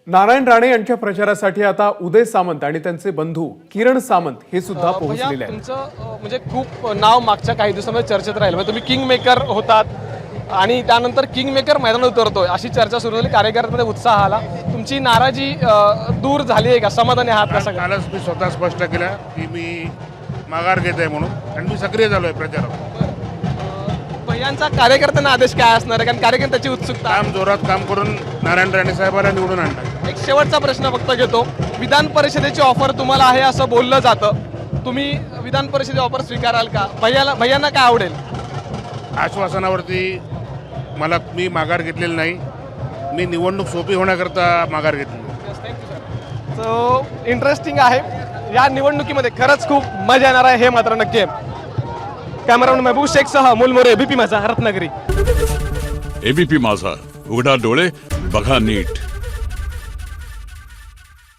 नारायण राणे यांच्या प्रचारासाठी आता उदय सामंत आणि त्यांचे बंधू किरण सामंत हे सुद्धा पोहोचलेले आहेत। तुमचं म्हणजे खूप नाव मागच्या काही दिवसांमध्ये चर्चेत राहील, म्हणजे तुम्ही किंग मेकर होतात आणि त्यानंतर किंग मेकर मैदानात उतरतोय अशी चर्चा सुरू झाली। कार्यकर्त्यांमध्ये उत्साह आला, तुमची नाराजी दूर झाली आहे का, समाधानी आहात का? सगळं कालच मी स्वतः स्पष्ट केलं की मी माघार घेत आहे म्हणून, आणि मी सक्रिय झालोय प्रचारात। भैयांचा कार्यकर्त्यांना आदेश काय असणार आहे, कारण कार्यकर्त्याची उत्सुकता काम जोरात काम करून नारायण राणे साहेबांना निवडून आणणार। एक शेवटचा प्रश्न फक्त घेतो, विधान परिषदेची ऑफर तुम्हाला आहे असं बोललं जातं, तुम्ही विधान परिषदेची ऑफर स्वीकाराल का? भैयांना काय आवडेल? आश्वासनावरती मी माघार घेतलेली नाही, मी निवडणूक सोपी होण्याकरता माघार घेतली। सो इंटरेस्टिंग आहे, या निवडणुकीमध्ये खरंच खूप मजा येणार आहे, हे मात्र नक्की आहे। कॅमेरामॅन महबूब शेख सह अमोल मोरे, एबीपी माझा, रत्नागिरी। एबीपी माझा, उघडा डोळे बघा नीट।